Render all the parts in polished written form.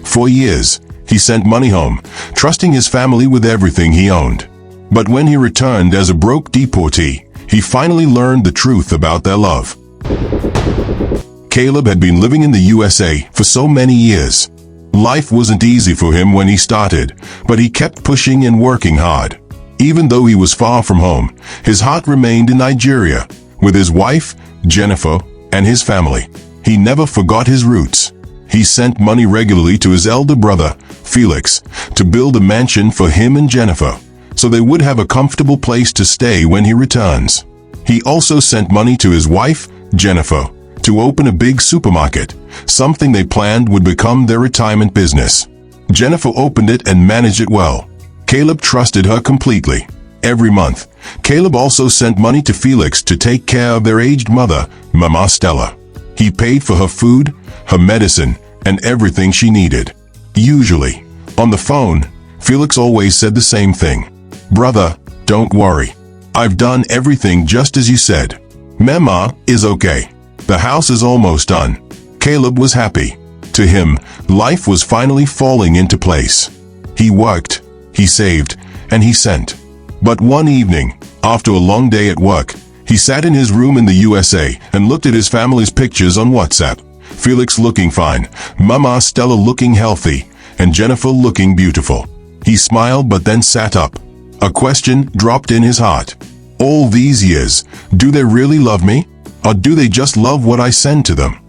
For years, he sent money home, trusting his family with everything he owned. But when he returned as a broke deportee, he finally learned the truth about their love. Caleb had been living in the USA for so many years. Life wasn't easy for him when he started, but he kept pushing and working hard. Even though he was far from home, his heart remained in Nigeria, with his wife, Jennifer, and his family. He never forgot his roots. He sent money regularly to his elder brother, Felix, to build a mansion for him and Jennifer, so they would have a comfortable place to stay when he returns. He also sent money to his wife, Jennifer, to open a big supermarket, something they planned would become their retirement business. Jennifer opened it and managed it well. Caleb trusted her completely. Every month, Caleb also sent money to Felix to take care of their aged mother, Mama Stella. He paid for her food, her medicine, and everything she needed. Usually, on the phone, Felix always said the same thing. "Brother, don't worry. I've done everything just as you said. Mama is okay. The house is almost done." Caleb was happy. To him, life was finally falling into place. He worked, he saved, and he sent. But one evening, after a long day at work, he sat in his room in the USA and looked at his family's pictures on WhatsApp. Felix looking fine, Mama Stella looking healthy, and Jennifer looking beautiful. He smiled but then sat up. A question dropped in his heart. All these years, do they really love me? Or do they just love what I send to them?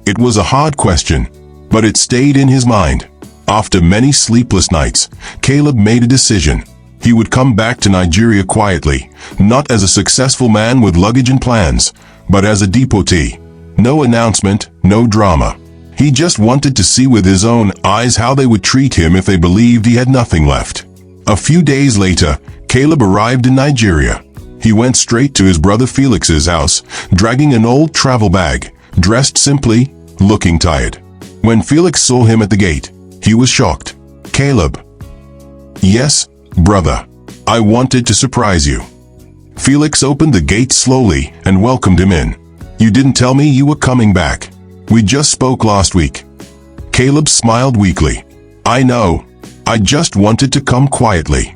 It was a hard question, but it stayed in his mind. After many sleepless nights, Caleb made a decision. He would come back to Nigeria quietly, not as a successful man with luggage and plans, but as a deportee. No announcement, no drama. He just wanted to see with his own eyes how they would treat him if they believed he had nothing left. A few days later, Caleb arrived in Nigeria. He went straight to his brother Felix's house, dragging an old travel bag, dressed simply, looking tired. When Felix saw him at the gate, he was shocked. "Caleb." "Yes, brother. I wanted to surprise you." Felix opened the gate slowly and welcomed him in. "You didn't tell me you were coming back. We just spoke last week." Caleb smiled weakly. "I know. I just wanted to come quietly."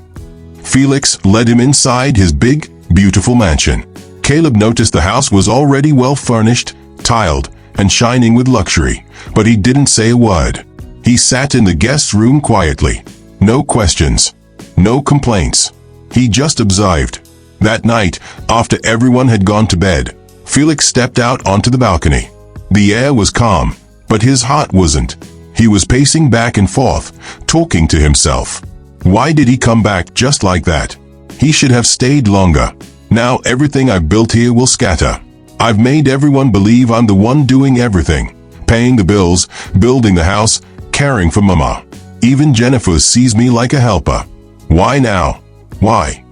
Felix led him inside his big, beautiful mansion. Caleb noticed the house was already well furnished, tiled, and shining with luxury, but he didn't say a word. He sat in the guest's room quietly. No questions. No complaints. He just observed. That night, after everyone had gone to bed, Felix stepped out onto the balcony. The air was calm, but his heart wasn't. He was pacing back and forth, talking to himself. Why did he come back just like that? He should have stayed longer. Now everything I've built here will scatter. I've made everyone believe I'm the one doing everything. Paying the bills, building the house, caring for Mama. Even Jennifer sees me like a helper. Why now? Why?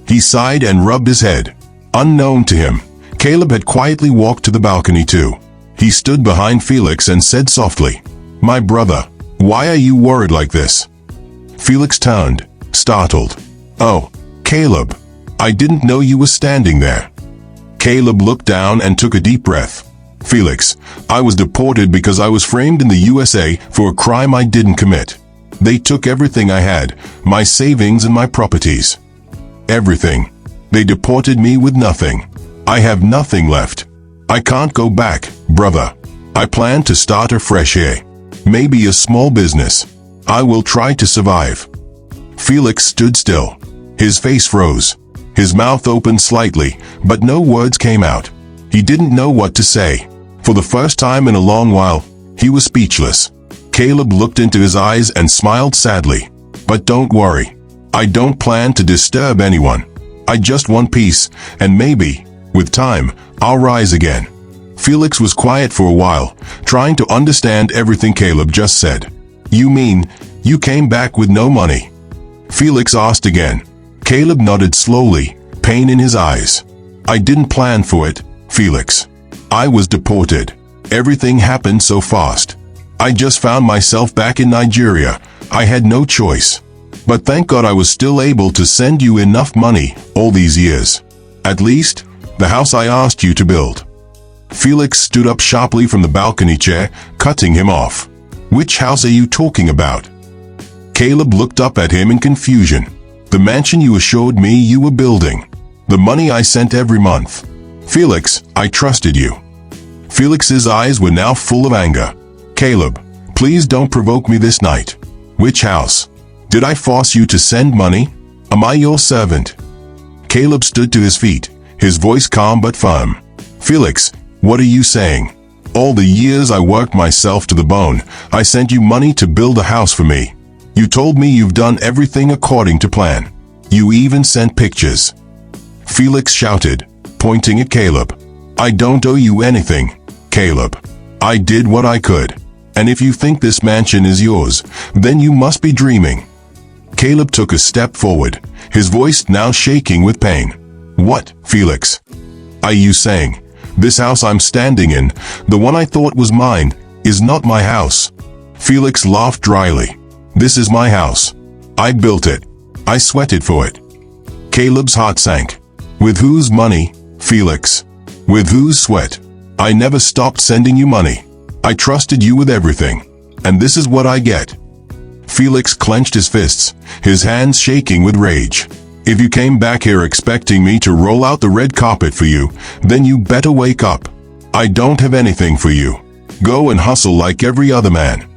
He sighed and rubbed his head. Unknown to him, Caleb had quietly walked to the balcony too. He stood behind Felix and said softly, "My brother, why are you worried like this?" Felix turned, startled. "Oh, Caleb, I didn't know you were standing there." Caleb looked down and took a deep breath. "Felix, I was deported because I was framed in the USA for a crime I didn't commit. They took everything I had, my savings and my properties. Everything. They deported me with nothing. I have nothing left. I can't go back, brother. I plan to start afresh here. Maybe a small business. I will try to survive." Felix stood still. His face froze. His mouth opened slightly, but no words came out. He didn't know what to say. For the first time in a long while, he was speechless. Caleb looked into his eyes and smiled sadly. "But don't worry. I don't plan to disturb anyone. I just want peace, and maybe, with time, I'll rise again." Felix was quiet for a while, trying to understand everything Caleb just said. "You mean, you came back with no money?" Felix asked again. Caleb nodded slowly, pain in his eyes. "I didn't plan for it, Felix. I was deported. Everything happened so fast. I just found myself back in Nigeria. I had no choice. But thank God I was still able to send you enough money all these years. At least, the house I asked you to build." Felix stood up sharply from the balcony chair, cutting him off. Which house are you talking about? Caleb looked up at him in confusion. The mansion you assured me you were building. The money I sent every month. Felix, I trusted you. Felix's eyes were now full of anger. Caleb, please don't provoke me this night. Which house? Did I force you to send money? Am I your servant? Caleb stood to his feet, his voice calm but firm. Felix, what are you saying? All the years I worked myself to the bone, I sent you money to build a house for me. You told me you've done everything according to plan. You even sent pictures. Felix shouted, pointing at Caleb. I don't owe you anything, Caleb. I did what I could. And if you think this mansion is yours, then you must be dreaming. Caleb took a step forward, his voice now shaking with pain. What, Felix? Are you saying, this house I'm standing in, the one I thought was mine, is not my house? Felix laughed dryly. This is my house. I built it. I sweated for it. Caleb's heart sank. With whose money, Felix? With whose sweat? I never stopped sending you money. I trusted you with everything. And this is what I get. Felix clenched his fists, his hands shaking with rage. If you came back here expecting me to roll out the red carpet for you, then you better wake up. I don't have anything for you. Go and hustle like every other man.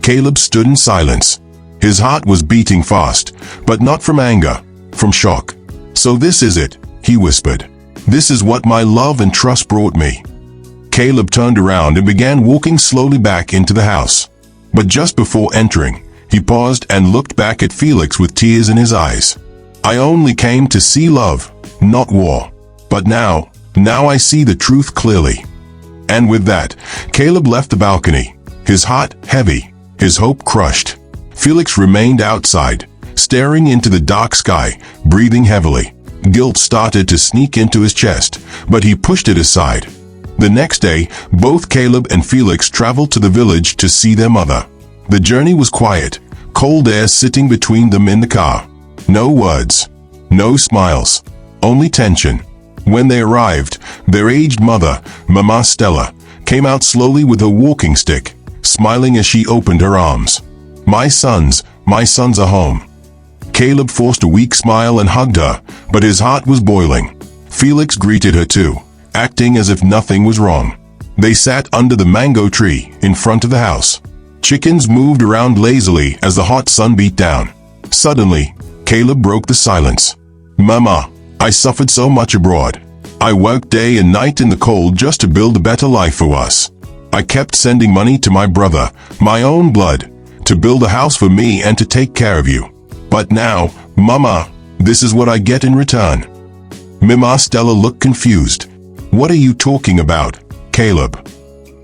Caleb stood in silence. His heart was beating fast, but not from anger, from shock. So this is it, he whispered. This is what my love and trust brought me. Caleb turned around and began walking slowly back into the house. But just before entering, he paused and looked back at Felix with tears in his eyes. I only came to see love, not war. But now I see the truth clearly. And with that, Caleb left the balcony, his heart heavy, his hope crushed. Felix remained outside, staring into the dark sky, breathing heavily. Guilt started to sneak into his chest, but he pushed it aside. The next day, both Caleb and Felix traveled to the village to see their mother. The journey was quiet, cold air sitting between them in the car. No words, no smiles, only tension. When they arrived, their aged mother, Mama Stella, came out slowly with her walking stick, smiling as she opened her arms. My sons are home. Caleb forced a weak smile and hugged her, but his heart was boiling. Felix greeted her too, acting as if nothing was wrong. They sat under the mango tree in front of the house. Chickens moved around lazily as the hot sun beat down. Suddenly, Caleb broke the silence. Mama, I suffered so much abroad. I worked day and night in the cold just to build a better life for us. I kept sending money to my brother, my own blood, to build a house for me and to take care of you. But now, Mama, this is what I get in return. Mama Stella looked confused. What are you talking about, Caleb?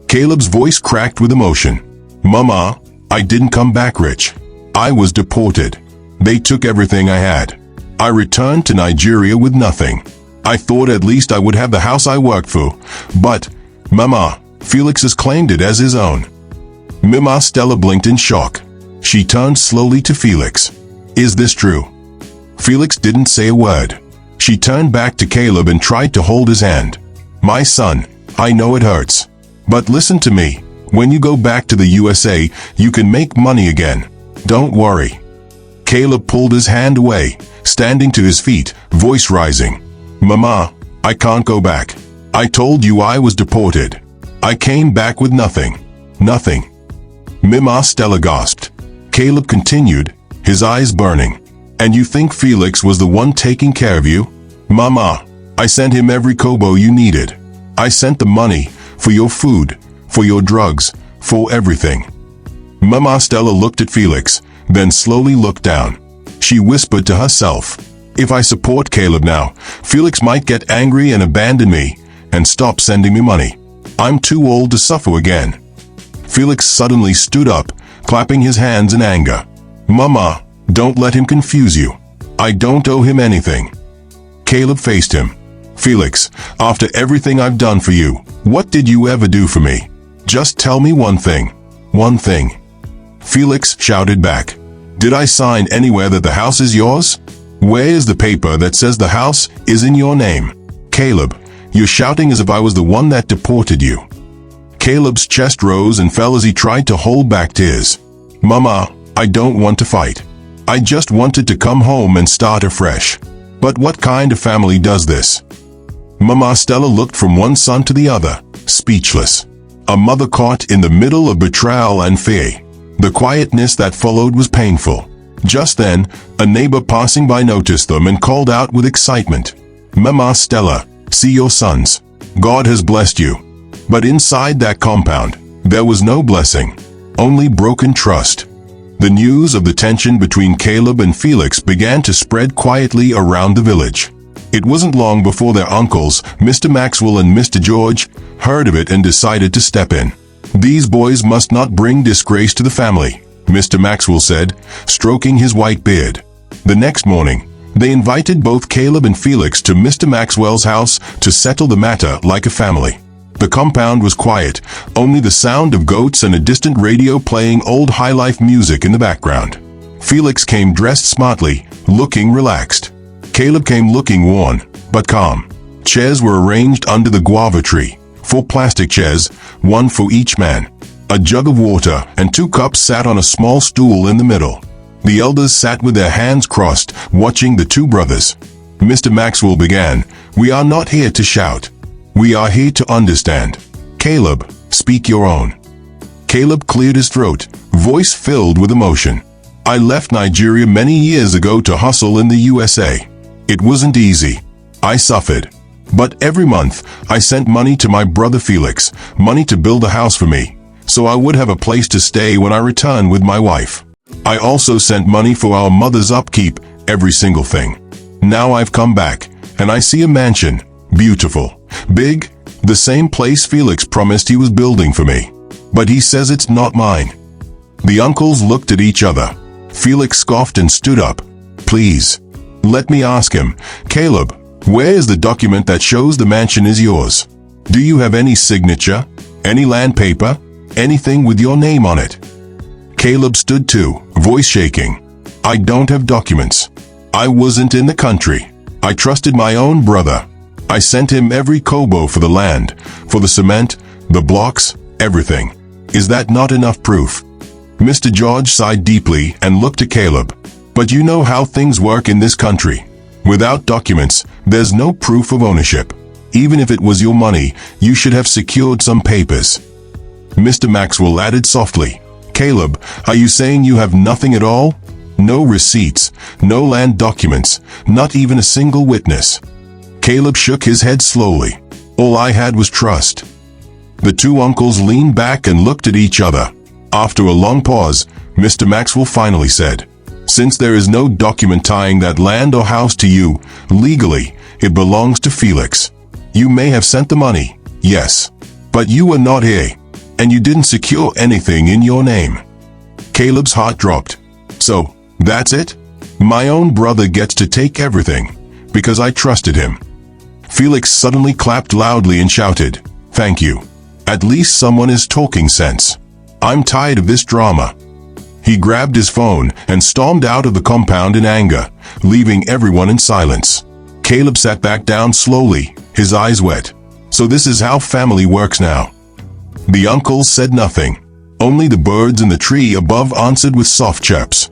Caleb's voice cracked with emotion. Mama, I didn't come back rich. I was deported. They took everything I had. I returned to Nigeria with nothing. I thought at least I would have the house I worked for. But, Mama, Felix has claimed it as his own. Mama Stella blinked in shock. She turned slowly to Felix. Is this true? Felix didn't say a word. She turned back to Caleb and tried to hold his hand. My son, I know it hurts. But listen to me. When you go back to the USA, you can make money again. Don't worry. Caleb pulled his hand away, standing to his feet, voice rising. Mama, I can't go back. I told you I was deported. I came back with nothing. Nothing. Mama Stella gasped. Caleb continued, his eyes burning. And you think Felix was the one taking care of you? Mama, I sent him every kobo you needed. I sent the money for your food, for your drugs, for everything. Mama Stella looked at Felix, then slowly looked down. She whispered to herself, if I support Caleb now, Felix might get angry and abandon me, and stop sending me money. I'm too old to suffer again. Felix suddenly stood up, clapping his hands in anger. Mama, don't let him confuse you. I don't owe him anything. Caleb faced him. Felix, after everything I've done for you, what did you ever do for me? Just tell me one thing. One thing. Felix shouted back. Did I sign anywhere that the house is yours? Where is the paper that says the house is in your name? Caleb, you're shouting as if I was the one that deported you. Caleb's chest rose and fell as he tried to hold back tears. "Mama, I don't want to fight. I just wanted to come home and start afresh. But what kind of family does this?" Mama Stella looked from one son to the other, speechless. A mother caught in the middle of betrayal and fear. The quietness that followed was painful. Just then, a neighbor passing by noticed them and called out with excitement, "Mama Stella, see your sons. God has blessed you." But inside that compound, there was no blessing, only broken trust. The news of the tension between Caleb and Felix began to spread quietly around the village. It wasn't long before their uncles, Mr. Maxwell and Mr. George, heard of it and decided to step in. "These boys must not bring disgrace to the family," Mr. Maxwell said, stroking his white beard. The next morning, they invited both Caleb and Felix to Mr. Maxwell's house to settle the matter like a family. The compound was quiet, only the sound of goats and a distant radio playing old high-life music in the background. Felix came dressed smartly, looking relaxed. Caleb came looking worn, but calm. Chairs were arranged under the guava tree, 4 plastic chairs, 1 for each man. A jug of water and 2 cups sat on a small stool in the middle. The elders sat with their hands crossed, watching the 2 brothers. Mr. Maxwell began, "We are not here to shout. We are here to understand. Caleb, speak your own." Caleb cleared his throat, voice filled with emotion. "I left Nigeria many years ago to hustle in the USA. It wasn't easy. I suffered. But every month, I sent money to my brother Felix, money to build a house for me, so I would have a place to stay when I return with my wife. I also sent money for our mother's upkeep, every single thing. Now I've come back, and I see a mansion, beautiful, big, the same place Felix promised he was building for me. But he says it's not mine." The uncles looked at each other. Felix scoffed and stood up. "Please, let me ask him, Caleb, where is the document that shows the mansion is yours? Do you have any signature, any land paper, anything with your name on it?" Caleb stood too, voice shaking. "I don't have documents. I wasn't in the country. I trusted my own brother. I sent him every kobo for the land, for the cement, the blocks, everything. Is that not enough proof?" Mr. George sighed deeply and looked at Caleb. "But you know how things work in this country. Without documents, there's no proof of ownership. Even if it was your money, you should have secured some papers." Mr. Maxwell added softly, "Caleb, are you saying you have nothing at all? No receipts, no land documents, not even a single witness?" Caleb shook his head slowly. "All I had was trust." The 2 uncles leaned back and looked at each other. After a long pause, Mr. Maxwell finally said, "Since there is no document tying that land or house to you, legally, it belongs to Felix. You may have sent the money, yes, but you were not here, and you didn't secure anything in your name." Caleb's heart dropped. "So, that's it? My own brother gets to take everything, because I trusted him." Felix suddenly clapped loudly and shouted, "Thank you. At least someone is talking sense. I'm tired of this drama." He grabbed his phone and stormed out of the compound in anger, leaving everyone in silence. Caleb sat back down slowly, his eyes wet. "So this is how family works now." The uncles said nothing. Only the birds in the tree above answered with soft chirps.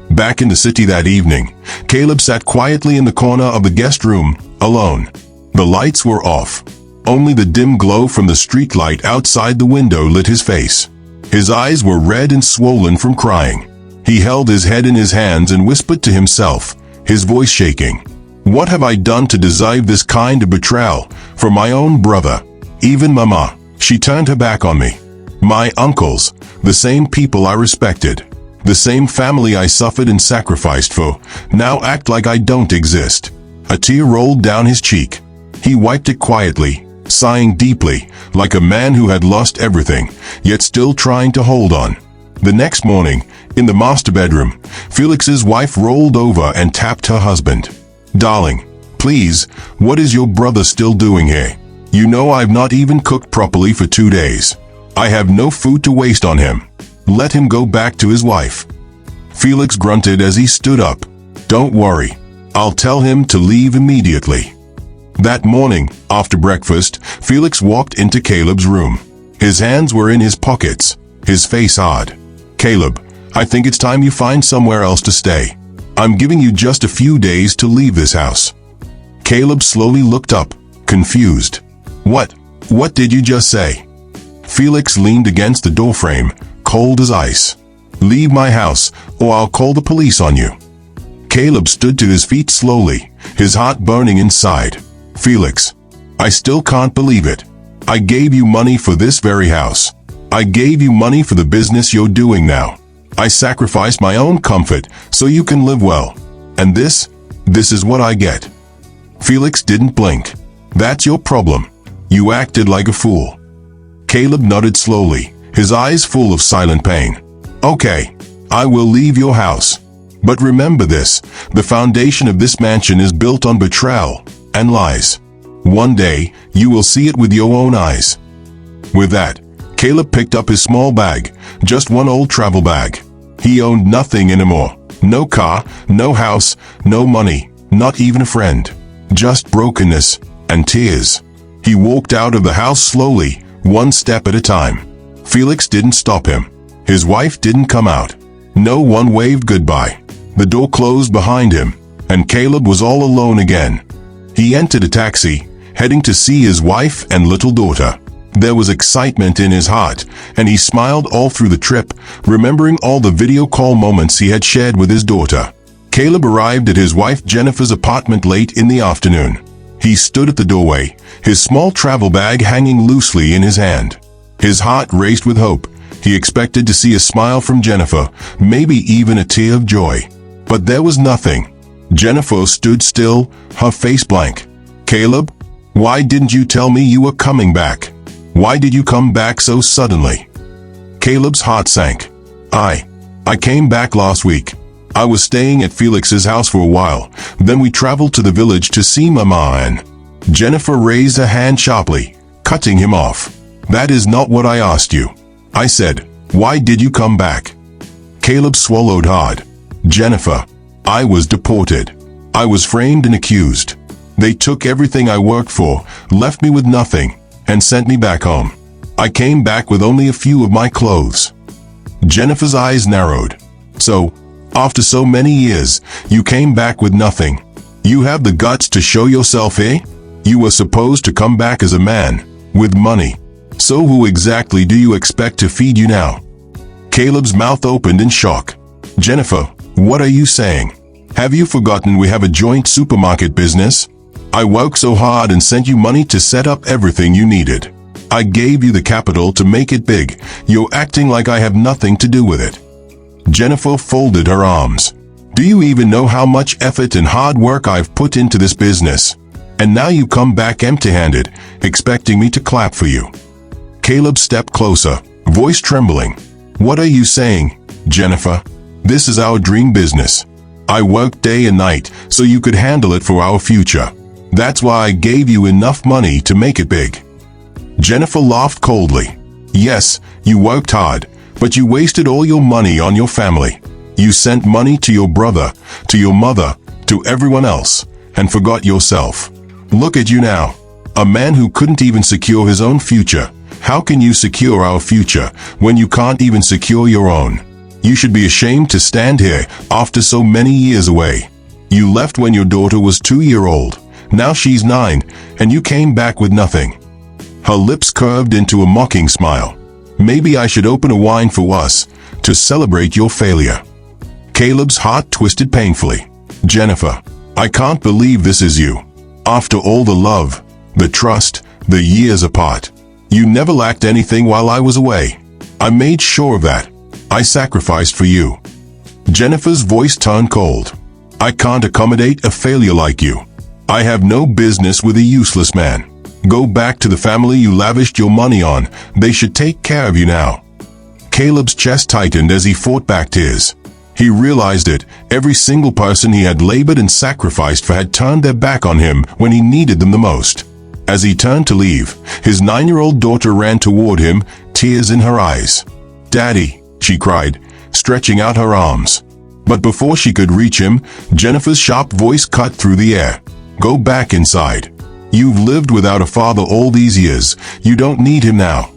Back in the city that evening, Caleb sat quietly in the corner of the guest room, alone. The lights were off. Only the dim glow from the street light outside the window lit his face. His eyes were red and swollen from crying. He held his head in his hands and whispered to himself, his voice shaking, "What have I done to deserve this kind of betrayal from my own brother? Even Mama, she turned her back on me. My uncles, the same people I respected, the same family I suffered and sacrificed for, now act like I don't exist." A tear rolled down his cheek. He wiped it quietly, sighing deeply, like a man who had lost everything, yet still trying to hold on. The next morning, in the master bedroom, Felix's wife rolled over and tapped her husband. "Darling, please, what is your brother still doing here? You know I've not even cooked properly for 2 days. I have no food to waste on him. Let him go back to his wife." Felix grunted as he stood up. "Don't worry. I'll tell him to leave immediately." That morning, after breakfast, Felix walked into Caleb's room. His hands were in his pockets, his face hard. "Caleb, I think it's time you find somewhere else to stay. I'm giving you just a few days to leave this house." Caleb slowly looked up, confused. What did you just say?" Felix leaned against the doorframe, cold as ice. "Leave my house, or I'll call the police on you." Caleb stood to his feet slowly, his heart burning inside. "Felix, I still can't believe it. I gave you money for this very house. I gave you money for the business you're doing now. I sacrificed my own comfort so you can live well. And this is what I get." Felix didn't blink. "That's your problem. You acted like a fool." Caleb nodded slowly, his eyes full of silent pain. "Okay, I will leave your house. But remember this, the foundation of this mansion is built on betrayal and lies. One day, you will see it with your own eyes." With that, Caleb picked up his small bag, just one old travel bag. He owned nothing anymore. No car, no house, no money, not even a friend. Just brokenness and tears. He walked out of the house slowly, one step at a time. Felix didn't stop him. His wife didn't come out. No one waved goodbye. The door closed behind him, and Caleb was all alone again. He entered a taxi, heading to see his wife and little daughter. There was excitement in his heart, and he smiled all through the trip, remembering all the video call moments he had shared with his daughter. Caleb arrived at his wife Jennifer's apartment late in the afternoon. He stood at the doorway, his small travel bag hanging loosely in his hand. His heart raced with hope. He expected to see a smile from Jennifer, maybe even a tear of joy. But there was nothing. Jennifer stood still, her face blank. "Caleb, why didn't you tell me you were coming back? Why did you come back so suddenly?" Caleb's heart sank. I came back last week. I was staying at Felix's house for a while. Then we traveled to the village to see Mama and..." Jennifer raised her hand sharply, cutting him off. "That is not what I asked you. I said, why did you come back?" Caleb swallowed hard. "Jennifer, I was deported. I was framed and accused. They took everything I worked for, left me with nothing, and sent me back home. I came back with only a few of my clothes." Jennifer's eyes narrowed. "So, after so many years, you came back with nothing. You have the guts to show yourself, eh? You were supposed to come back as a man, with money. So who exactly do you expect to feed you now?" Caleb's mouth opened in shock. "Jennifer, what are you saying? Have you forgotten we have a joint supermarket business? I worked so hard and sent you money to set up everything you needed. I gave you the capital to make it big. You're acting like I have nothing to do with it." Jennifer folded her arms. "Do you even know how much effort and hard work I've put into this business? And now you come back empty-handed, expecting me to clap for you." Caleb stepped closer, voice trembling. "What are you saying, Jennifer? This is our dream business. I worked day and night so you could handle it for our future. That's why I gave you enough money to make it big." Jennifer laughed coldly. "Yes, you worked hard, but you wasted all your money on your family. You sent money to your brother, to your mother, to everyone else, and forgot yourself. Look at you now, a man who couldn't even secure his own future. How can you secure our future when you can't even secure your own? You should be ashamed to stand here after so many years away. You left when your daughter was 2-year-old. Now she's 9, and you came back with nothing." Her lips curved into a mocking smile. "Maybe I should open a wine for us, to celebrate your failure." Caleb's heart twisted painfully. "Jennifer, I can't believe this is you. After all the love, the trust, the years apart. You never lacked anything while I was away. I made sure of that. I sacrificed for you." Jennifer's voice turned cold. "I can't accommodate a failure like you. I have no business with a useless man. Go back to the family you lavished your money on. They should take care of you now." Caleb's chest tightened as he fought back tears. He realized it. Every single person he had labored and sacrificed for had turned their back on him when he needed them the most. As he turned to leave, his 9-year-old daughter ran toward him, tears in her eyes. "Daddy," she cried, stretching out her arms. But before she could reach him, Jennifer's sharp voice cut through the air. "Go back inside. You've lived without a father all these years. You don't need him now."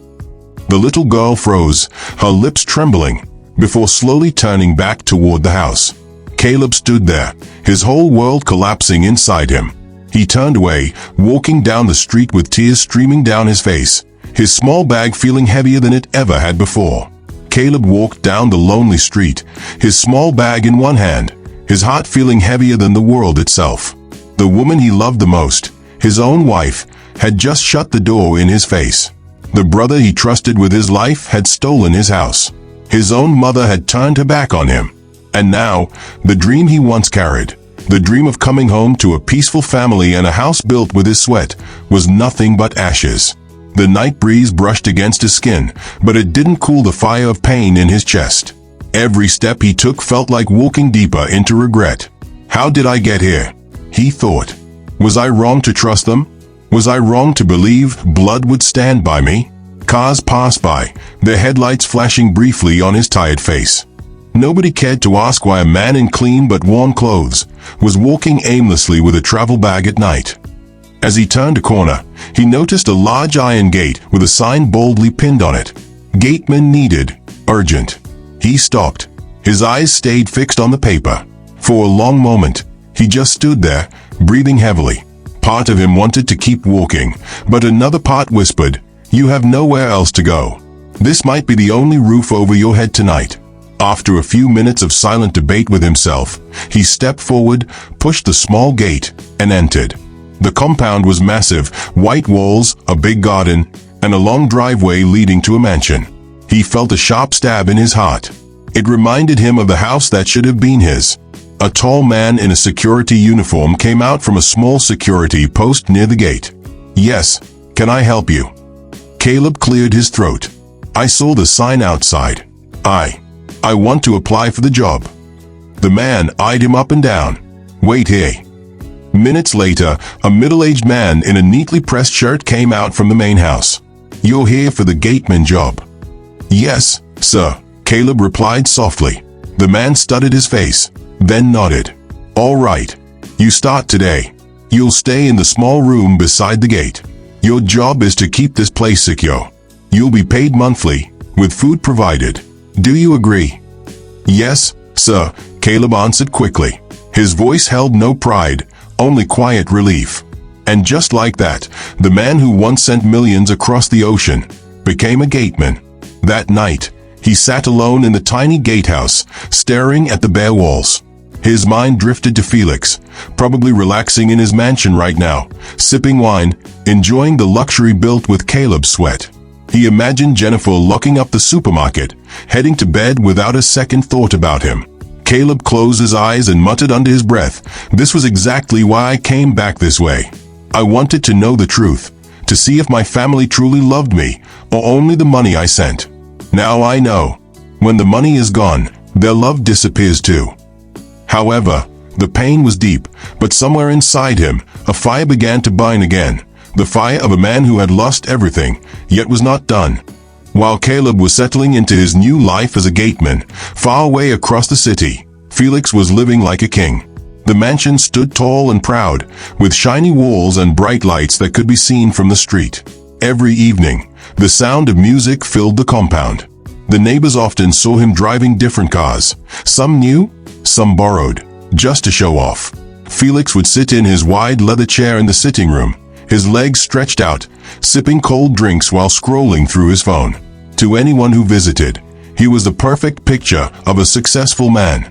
The little girl froze, her lips trembling, before slowly turning back toward the house. Caleb stood there, his whole world collapsing inside him. He turned away, walking down the street with tears streaming down his face, his small bag feeling heavier than it ever had before. Caleb walked down the lonely street, his small bag in one hand, his heart feeling heavier than the world itself. The woman he loved the most, his own wife, had just shut the door in his face. The brother he trusted with his life had stolen his house. His own mother had turned her back on him. And now, the dream he once carried, the dream of coming home to a peaceful family and a house built with his sweat, was nothing but ashes. The night breeze brushed against his skin, but it didn't cool the fire of pain in his chest. Every step he took felt like walking deeper into regret. How did I get here? He thought. Was I wrong to trust them? Was I wrong to believe blood would stand by me? Cars passed by, their headlights flashing briefly on his tired face. Nobody cared to ask why a man in clean but worn clothes was walking aimlessly with a travel bag at night. As he turned a corner, he noticed a large iron gate with a sign boldly pinned on it. Gateman needed, urgent. He stopped. His eyes stayed fixed on the paper. For a long moment, he just stood there, breathing heavily. Part of him wanted to keep walking, but another part whispered, "You have nowhere else to go. This might be the only roof over your head tonight." After a few minutes of silent debate with himself, he stepped forward, pushed the small gate, and entered. The compound was massive, white walls, a big garden, and a long driveway leading to a mansion. He felt a sharp stab in his heart. It reminded him of the house that should have been his. A tall man in a security uniform came out from a small security post near the gate. "Yes, can I help you?" Caleb cleared his throat. "I saw the sign outside. I want to apply for the job." The man eyed him up and down. "Wait here." Minutes later, a middle-aged man in a neatly pressed shirt came out from the main house. "You're here for the gateman job?" "Yes, sir," Caleb replied softly. The man studied his face, then nodded. "All right. You start today. You'll stay in the small room beside the gate. Your job is to keep this place secure. You'll be paid monthly, with food provided. Do you agree?" "Yes, sir," Caleb answered quickly. His voice held no pride, only quiet relief. And just like that, the man who once sent millions across the ocean became a gateman. That night, he sat alone in the tiny gatehouse, staring at the bare walls. His mind drifted to Felix, probably relaxing in his mansion right now, sipping wine, enjoying the luxury built with Caleb's sweat. He imagined Jennifer locking up the supermarket, heading to bed without a second thought about him. Caleb closed his eyes and muttered under his breath, "This was exactly why I came back this way. I wanted to know the truth, to see if my family truly loved me, or only the money I sent. Now I know. When the money is gone, their love disappears too." However, the pain was deep, but somewhere inside him, a fire began to burn again. The fire of a man who had lost everything, yet was not done. While Caleb was settling into his new life as a gateman, far away across the city, Felix was living like a king. The mansion stood tall and proud, with shiny walls and bright lights that could be seen from the street. Every evening, the sound of music filled the compound. The neighbors often saw him driving different cars, some new, some borrowed, just to show off. Felix would sit in his wide leather chair in the sitting room, his legs stretched out, sipping cold drinks while scrolling through his phone. To anyone who visited, he was the perfect picture of a successful man.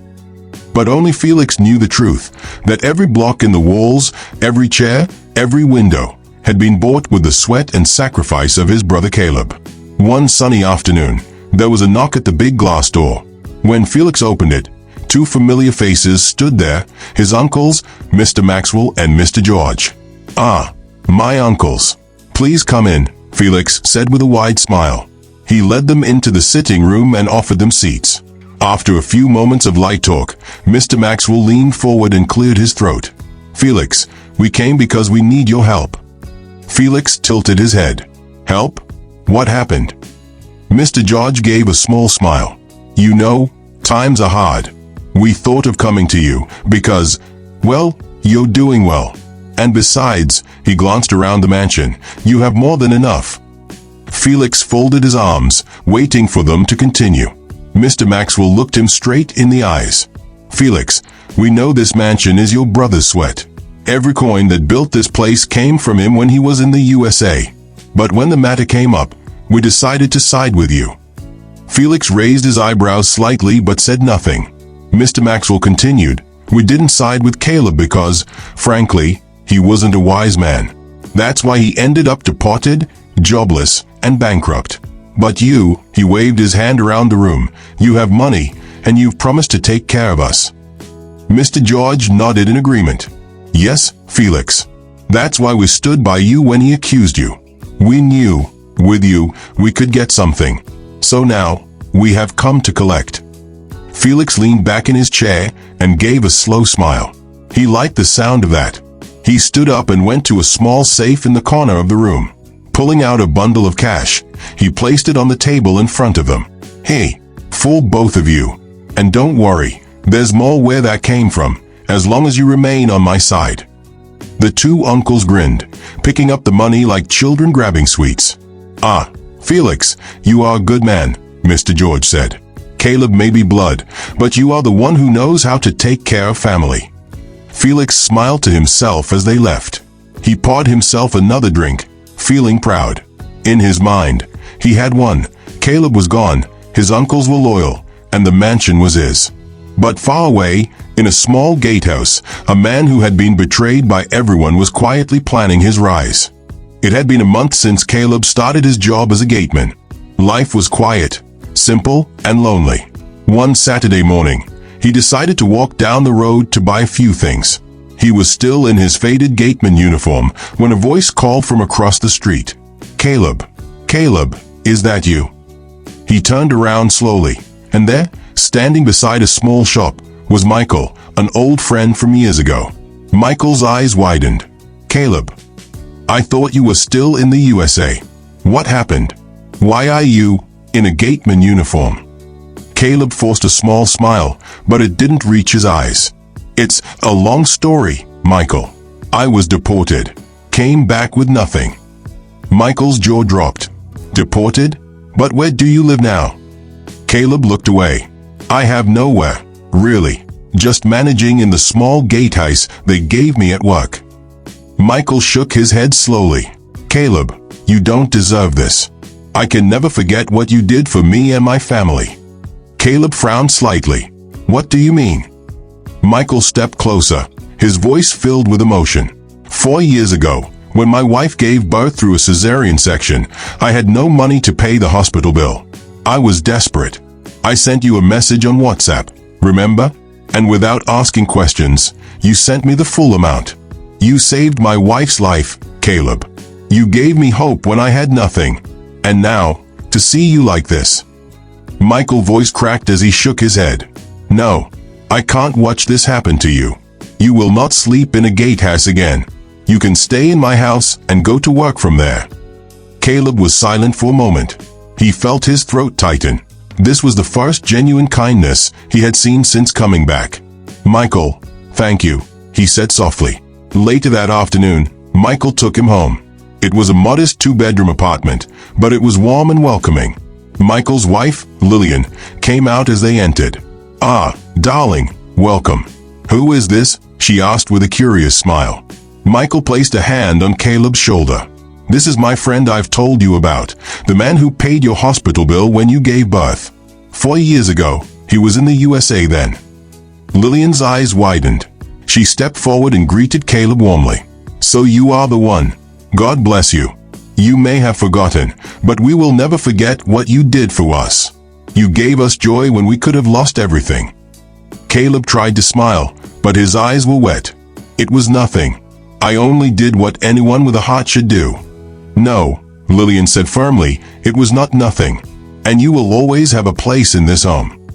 But only Felix knew the truth, that every block in the walls, every chair, every window, had been bought with the sweat and sacrifice of his brother Caleb. One sunny afternoon, there was a knock at the big glass door. When Felix opened it, two familiar faces stood there, his uncles, Mr. Maxwell and Mr. George. "Ah, my uncles. Please come in," Felix said with a wide smile. He led them into the sitting room and offered them seats. After a few moments of light talk, Mr. Maxwell leaned forward and cleared his throat. "Felix, we came because we need your help." Felix tilted his head. "Help? What happened?" Mr. George gave a small smile. "You know, times are hard. We thought of coming to you because, well, you're doing well. And besides," he glanced around the mansion, "you have more than enough." Felix folded his arms, waiting for them to continue. Mr. Maxwell looked him straight in the eyes. Felix, we know this mansion is your brother's sweat. Every coin that built this place came from him when he was in the USA. But when the matter came up, we decided to side with you. Felix raised his eyebrows slightly but said nothing. Mr. Maxwell continued, we didn't side with Caleb because, frankly, he wasn't a wise man. That's why he ended up deported, jobless, and bankrupt. But you, he waved his hand around the room, you have money, and you've promised to take care of us. Mr. George nodded in agreement. Yes, Felix. That's why we stood by you when he accused you. We knew, with you, we could get something. So now, we have come to collect. Felix leaned back in his chair and gave a slow smile. He liked the sound of that. He stood up and went to a small safe in the corner of the room. Pulling out a bundle of cash, he placed it on the table in front of them. Hey, for both of you. And don't worry, there's more where that came from, as long as you remain on my side. The two uncles grinned, picking up the money like children grabbing sweets. Ah, Felix, you are a good man, Mr. George said. Caleb may be blood, but you are the one who knows how to take care of family. Felix smiled to himself as they left. He poured himself another drink, feeling proud. In his mind, he had won. Caleb was gone, his uncles were loyal, and the mansion was his. But far away, in a small gatehouse, a man who had been betrayed by everyone was quietly planning his rise. It had been a month since Caleb started his job as a gateman. Life was quiet, simple, and lonely. One Saturday morning, he decided to walk down the road to buy a few things. He was still in his faded gateman uniform when a voice called from across the street. Caleb, Caleb, is that you? He turned around slowly, and there, standing beside a small shop, was Michael, an old friend from years ago. Michael's eyes widened. Caleb, I thought you were still in the USA. What happened? Why are you in a gateman uniform? Caleb forced a small smile, but it didn't reach his eyes. It's a long story, Michael. I was deported. Came back with nothing. Michael's jaw dropped. Deported? But where do you live now? Caleb looked away. I have nowhere, really. Just managing in the small gatehouse they gave me at work. Michael shook his head slowly. Caleb, you don't deserve this. I can never forget what you did for me and my family. Caleb frowned slightly. What do you mean? Michael stepped closer, his voice filled with emotion. 4 years ago, when my wife gave birth through a cesarean section, I had no money to pay the hospital bill. I was desperate. I sent you a message on WhatsApp, remember? And without asking questions, you sent me the full amount. You saved my wife's life, Caleb. You gave me hope when I had nothing. And now, to see you like this. Michael's voice cracked as he shook his head. No, I can't watch this happen to you. You will not sleep in a gatehouse again. You can stay in my house and go to work from there. Caleb was silent for a moment. He felt his throat tighten. This was the first genuine kindness he had seen since coming back. Michael, thank you, he said softly. Later that afternoon, Michael took him home. It was a modest 2-bedroom apartment, but it was warm and welcoming. Michael's wife, Lillian, came out as they entered. Ah, darling, welcome. Who is this? She asked with a curious smile. Michael placed a hand on Caleb's shoulder. This is my friend I've told you about, the man who paid your hospital bill when you gave birth. 4 years ago, he was in the USA then. Lillian's eyes widened. She stepped forward and greeted Caleb warmly. So you are the one. God bless you. You may have forgotten, but we will never forget what you did for us. You gave us joy when we could have lost everything. Caleb tried to smile, but his eyes were wet. It was nothing. I only did what anyone with a heart should do. No, Lillian said firmly, it was not nothing. And you will always have a place in this home.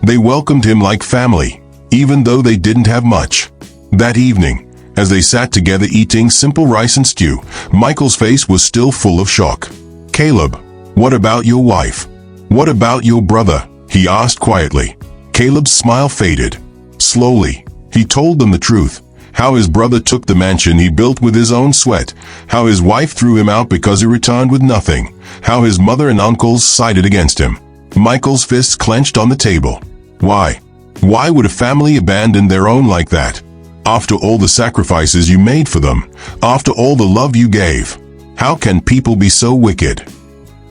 They welcomed him like family, even though they didn't have much. That evening, as they sat together eating simple rice and stew, Michael's face was still full of shock. Caleb, what about your wife? What about your brother? He asked quietly. Caleb's smile faded. Slowly, he told them the truth. How his brother took the mansion he built with his own sweat. How his wife threw him out because he returned with nothing. How his mother and uncles sided against him. Michael's fists clenched on the table. Why? Why would a family abandon their own like that? After all the sacrifices you made for them, after all the love you gave, how can people be so wicked?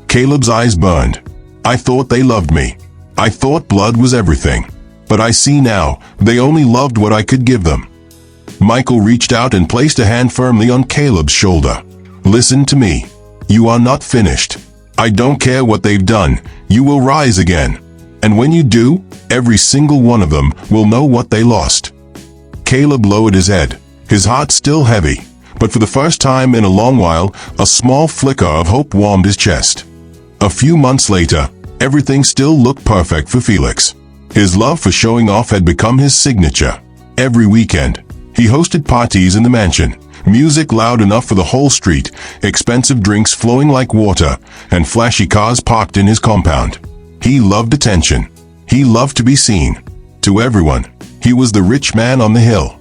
Caleb's eyes burned. I thought they loved me. I thought blood was everything. But I see now, they only loved what I could give them. Michael reached out and placed a hand firmly on Caleb's shoulder. Listen to me. You are not finished. I don't care what they've done, you will rise again. And when you do, every single one of them will know what they lost. Caleb lowered his head, his heart still heavy, but for the first time in a long while, a small flicker of hope warmed his chest. A few months later, everything still looked perfect for Felix. His love for showing off had become his signature. Every weekend, he hosted parties in the mansion, music loud enough for the whole street, expensive drinks flowing like water, and flashy cars parked in his compound. He loved attention. He loved to be seen. To everyone, he was the rich man on the hill.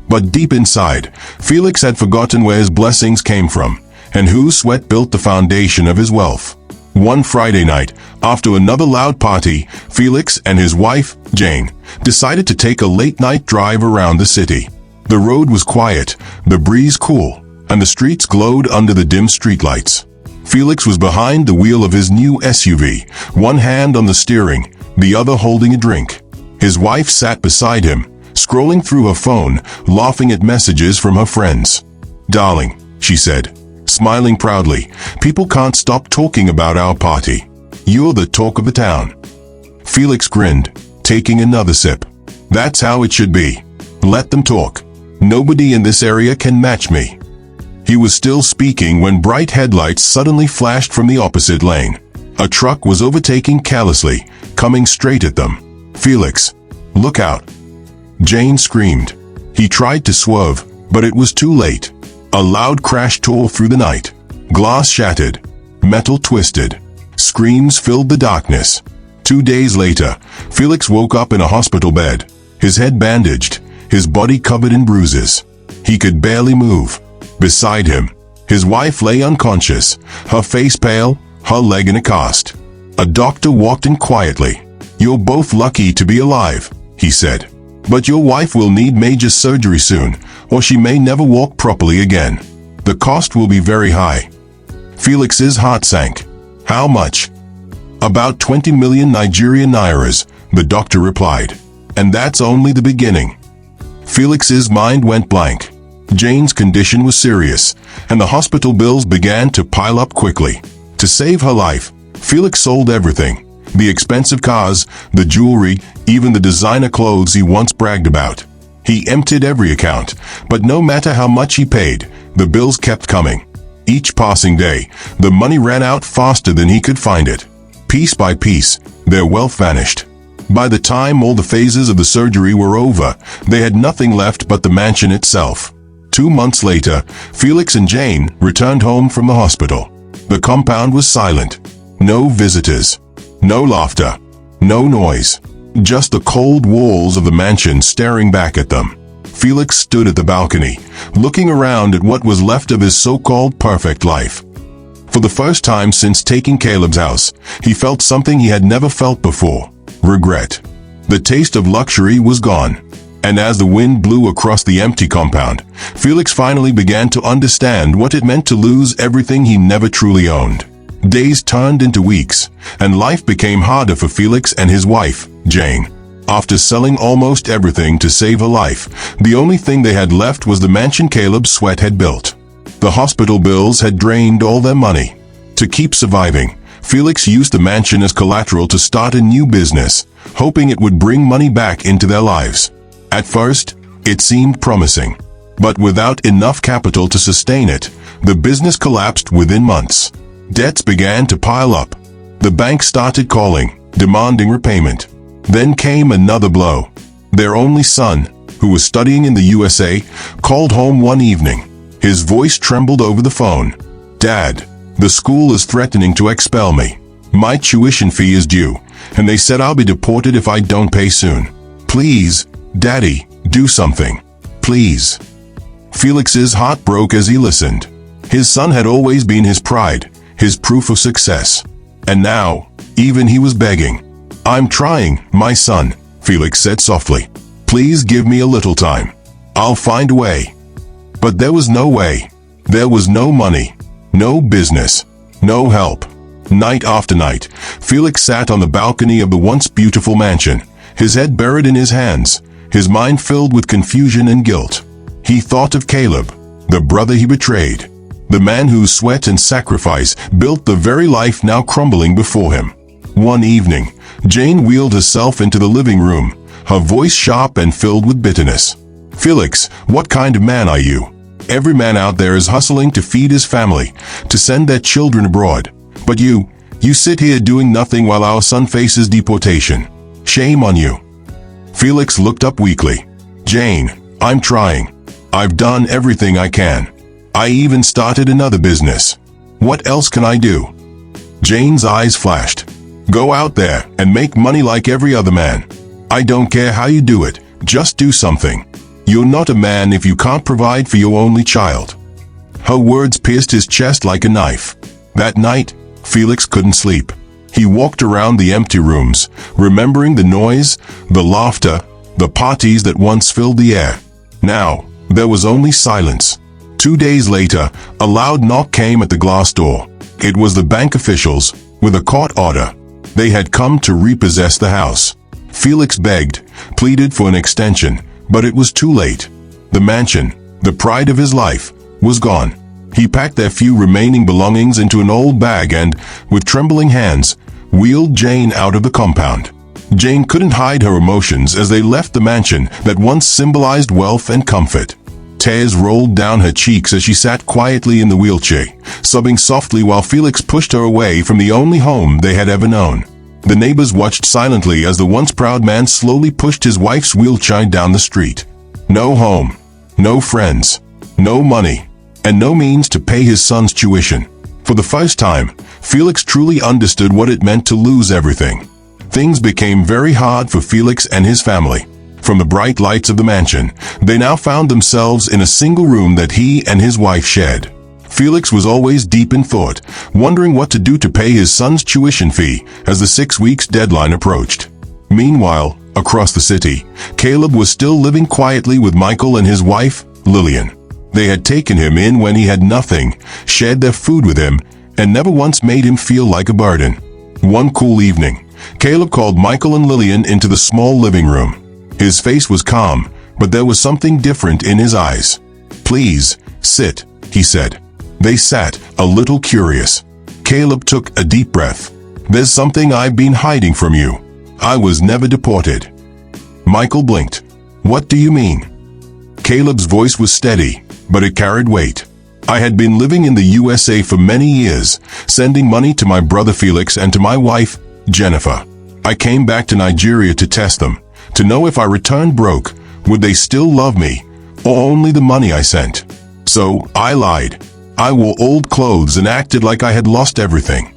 But deep inside, Felix had forgotten where his blessings came from, and whose sweat built the foundation of his wealth. One Friday night, after another loud party, Felix and his wife, Jane, decided to take a late-night drive around the city. The road was quiet, the breeze cool, and the streets glowed under the dim streetlights. Felix was behind the wheel of his new SUV, one hand on the steering, the other holding a drink. His wife sat beside him, scrolling through her phone, laughing at messages from her friends. "Darling," she said, smiling proudly, "people can't stop talking about our party. You're the talk of the town." Felix grinned, taking another sip. "That's how it should be. Let them talk. Nobody in this area can match me." He was still speaking when bright headlights suddenly flashed from the opposite lane. A truck was overtaking carelessly, coming straight at them. "Felix, look out!" Jane screamed. He tried to swerve, but it was too late. A loud crash tore through the night. Glass shattered. Metal twisted. Screams filled the darkness. 2 days later, Felix woke up in a hospital bed, his head bandaged, his body covered in bruises. He could barely move. Beside him, his wife lay unconscious, her face pale, her leg in a cast. A doctor walked in quietly. "You're both lucky to be alive," he said. "But your wife will need major surgery soon, or she may never walk properly again. The cost will be very high." Felix's heart sank. "How much?" "About 20 million Nigerian nairas," the doctor replied. "And that's only the beginning." Felix's mind went blank. Jane's condition was serious, and the hospital bills began to pile up quickly. To save her life, Felix sold everything. The expensive cars, the jewelry, even the designer clothes he once bragged about. He emptied every account, but no matter how much he paid, the bills kept coming. Each passing day, the money ran out faster than he could find it. Piece by piece, their wealth vanished. By the time all the phases of the surgery were over, they had nothing left but the mansion itself. 2 months later, Felix and Jane returned home from the hospital. The compound was silent. No visitors. No laughter. No noise. Just the cold walls of the mansion staring back at them. Felix stood at the balcony, looking around at what was left of his so-called perfect life. For the first time since taking Caleb's house, he felt something he had never felt before: regret. The taste of luxury was gone. And as the wind blew across the empty compound, Felix finally began to understand what it meant to lose everything he never truly owned. Days turned into weeks, and life became harder for Felix and his wife, Jane. After selling almost everything to save her life, the only thing they had left was the mansion Caleb's sweat had built. The hospital bills had drained all their money. To keep surviving, Felix used the mansion as collateral to start a new business, hoping it would bring money back into their lives. At first, it seemed promising, but without enough capital to sustain it, the business collapsed within months. Debts began to pile up. The bank started calling, demanding repayment. Then came another blow. Their only son, who was studying in the USA, called home one evening. His voice trembled over the phone. "Dad, the school is threatening to expel me. My tuition fee is due, and they said I'll be deported if I don't pay soon. Please, Daddy, do something. Please." Felix's heart broke as he listened. His son had always been his pride, his proof of success. And now, even he was begging. "I'm trying, my son," Felix said softly. "Please give me a little time. I'll find a way." But there was no way. There was no money, no business, no help. Night after night, Felix sat on the balcony of the once beautiful mansion, his head buried in his hands, his mind filled with confusion and guilt. He thought of Caleb, the brother he betrayed, the man whose sweat and sacrifice built the very life now crumbling before him. One evening, Jane wheeled herself into the living room, her voice sharp and filled with bitterness. "Felix, what kind of man are you? Every man out there is hustling to feed his family, to send their children abroad. But you sit here doing nothing while our son faces deportation. Shame on you." Felix looked up weakly. "Jane, I'm trying. I've done everything I can. I even started another business. What else can I do?" Jane's eyes flashed. "Go out there and make money like every other man. I don't care how you do it, just do something. You're not a man if you can't provide for your only child." Her words pierced his chest like a knife. That night, Felix couldn't sleep. He walked around the empty rooms, remembering the noise, the laughter, the parties that once filled the air. Now, there was only silence. 2 days later, a loud knock came at the glass door. It was the bank officials, with a court order. They had come to repossess the house. Felix begged, pleaded for an extension, but it was too late. The mansion, the pride of his life, was gone. He packed their few remaining belongings into an old bag and, with trembling hands, wheeled Jane out of the compound. Jane couldn't hide her emotions as they left the mansion that once symbolized wealth and comfort. Tears rolled down her cheeks as she sat quietly in the wheelchair, sobbing softly while Felix pushed her away from the only home they had ever known. The neighbors watched silently as the once proud man slowly pushed his wife's wheelchair down the street. No home, no friends, no money, and no means to pay his son's tuition. For the first time, Felix truly understood what it meant to lose everything. Things became very hard for Felix and his family. From the bright lights of the mansion, they now found themselves in a single room that he and his wife shared. Felix was always deep in thought, wondering what to do to pay his son's tuition fee as the 6 weeks deadline approached. Meanwhile, across the city, Caleb was still living quietly with Michael and his wife, Lillian. They had taken him in when he had nothing, shared their food with him, and never once made him feel like a burden. One cool evening, Caleb called Michael and Lillian into the small living room. His face was calm, but there was something different in his eyes. "Please, sit," he said. They sat, a little curious. Caleb took a deep breath. "There's something I've been hiding from you. I was never deported." Michael blinked. "What do you mean?" Caleb's voice was steady, but it carried weight. "I had been living in the USA for many years, sending money to my brother Felix and to my wife, Jennifer. I came back to Nigeria to test them, to know if I returned broke, would they still love me, or only the money I sent. So, I lied. I wore old clothes and acted like I had lost everything."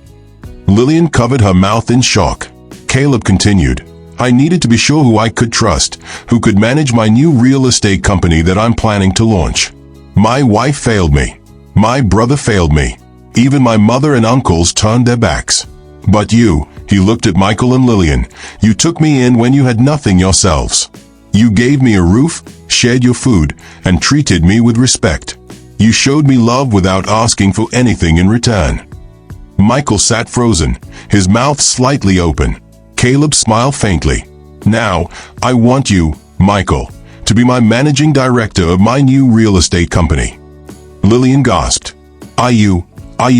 Lillian covered her mouth in shock. Caleb continued, "I needed to be sure who I could trust, who could manage my new real estate company that I'm planning to launch. My wife failed me. My brother failed me. Even my mother and uncles turned their backs. But you," he looked at Michael and Lillian, "you took me in when you had nothing yourselves. You gave me a roof, shared your food, and treated me with respect. You showed me love without asking for anything in return." Michael sat frozen, his mouth slightly open. Caleb smiled faintly. "Now, I want you, Michael, to be my managing director of my new real estate company." Lillian gasped. Are you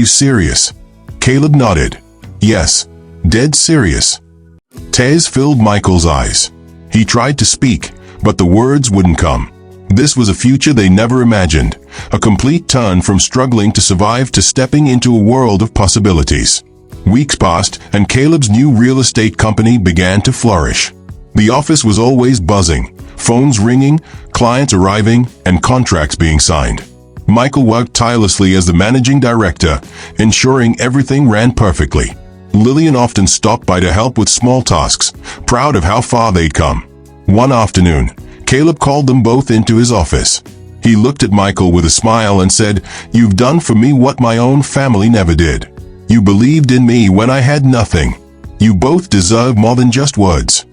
serious?" Caleb nodded. "Yes, dead serious." Tears filled Michael's eyes. He tried to speak, but the words wouldn't come. This was a future they never imagined, a complete turn from struggling to survive to stepping into a world of possibilities. Weeks passed, and Caleb's new real estate company began to flourish. The office was always buzzing, phones ringing, clients arriving, and contracts being signed. Michael worked tirelessly as the managing director, ensuring everything ran perfectly. Lillian often stopped by to help with small tasks, proud of how far they'd come. One afternoon, Caleb called them both into his office. He looked at Michael with a smile and said, "You've done for me what my own family never did. You believed in me when I had nothing. You both deserve more than just words."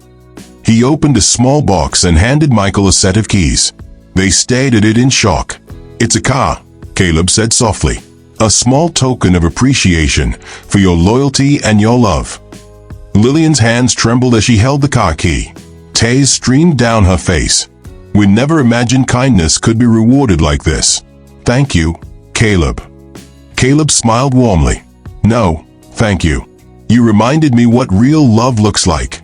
He opened a small box and handed Michael a set of keys. They stared at it in shock. "It's a car," Caleb said softly. "A small token of appreciation for your loyalty and your love." Lillian's hands trembled as she held the car key. Tears streamed down her face. "We never imagined kindness could be rewarded like this. Thank you, Caleb." Caleb smiled warmly. "No, thank you. You reminded me what real love looks like."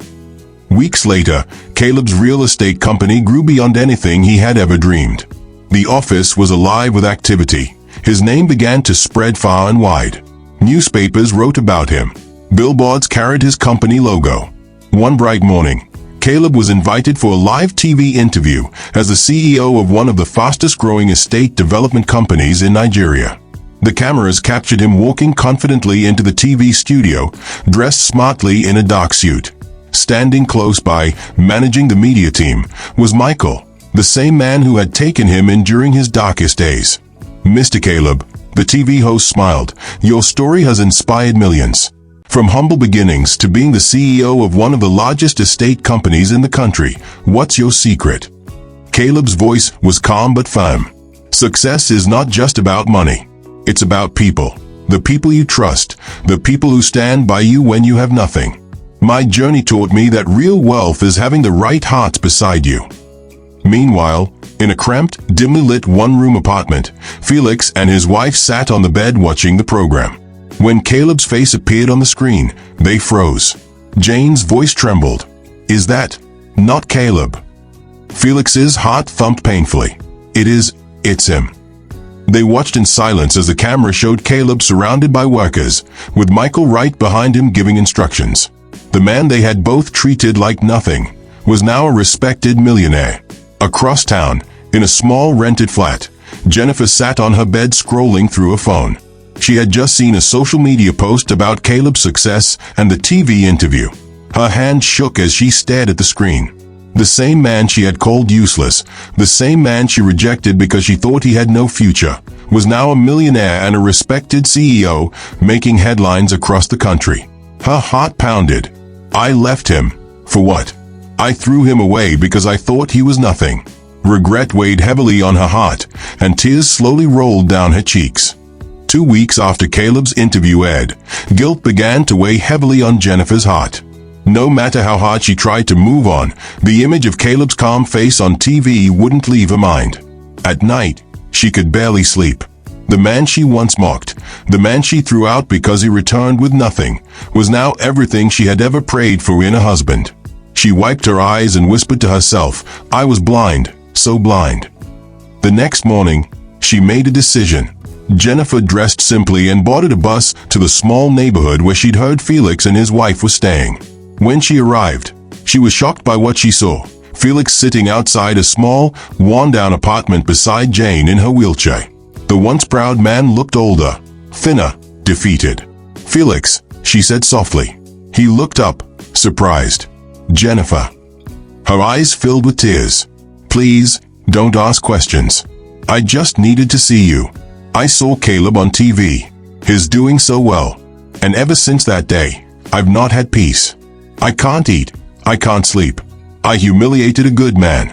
Weeks later, Caleb's real estate company grew beyond anything he had ever dreamed. The office was alive with activity. His name began to spread far and wide. Newspapers wrote about him. Billboards carried his company logo. One bright morning, Caleb was invited for a live TV interview as the CEO of one of the fastest-growing estate development companies in Nigeria. The cameras captured him walking confidently into the TV studio, dressed smartly in a dark suit. Standing close by, managing the media team, was Michael, the same man who had taken him in during his darkest days. "Mr. Caleb," the TV host smiled, "your story has inspired millions. From humble beginnings to being the CEO of one of the largest estate companies in the country, what's your secret?" Caleb's voice was calm but firm. "Success is not just about money. It's about people. The people you trust, the people who stand by you when you have nothing. My journey taught me that real wealth is having the right heart beside you." Meanwhile, in a cramped, dimly lit one-room apartment, Felix and his wife sat on the bed watching the program. When Caleb's face appeared on the screen, they froze. Jane's voice trembled. "Is that not Caleb?" Felix's heart thumped painfully. It's him." They watched in silence as the camera showed Caleb surrounded by workers, with Michael right behind him giving instructions. The man they had both treated like nothing was now a respected millionaire. Across town, in a small rented flat, Jennifer sat on her bed scrolling through a phone. She had just seen a social media post about Caleb's success and the TV interview. Her hand shook as she stared at the screen. The same man she had called useless, the same man she rejected because she thought he had no future, was now a millionaire and a respected CEO, making headlines across the country. Her heart pounded. "I left him. For what? I threw him away because I thought he was nothing." Regret weighed heavily on her heart, and tears slowly rolled down her cheeks. 2 weeks after Caleb's interview aired, guilt began to weigh heavily on Jennifer's heart. No matter how hard she tried to move on, the image of Caleb's calm face on TV wouldn't leave her mind. At night, she could barely sleep. The man she once mocked, the man she threw out because he returned with nothing, was now everything she had ever prayed for in a husband. She wiped her eyes and whispered to herself, "I was blind, so blind." The next morning, she made a decision. Jennifer dressed simply and boarded a bus to the small neighborhood where she'd heard Felix and his wife were staying. When she arrived, she was shocked by what she saw. Felix sitting outside a small, worn-down apartment beside Jane in her wheelchair. The once proud man looked older, thinner, defeated. "Felix," she said softly. He looked up, surprised. "Jennifer." Her eyes filled with tears. "Please, don't ask questions. I just needed to see you. I saw Caleb on TV. He's doing so well. And ever since that day, I've not had peace. I can't eat. I can't sleep. I humiliated a good man."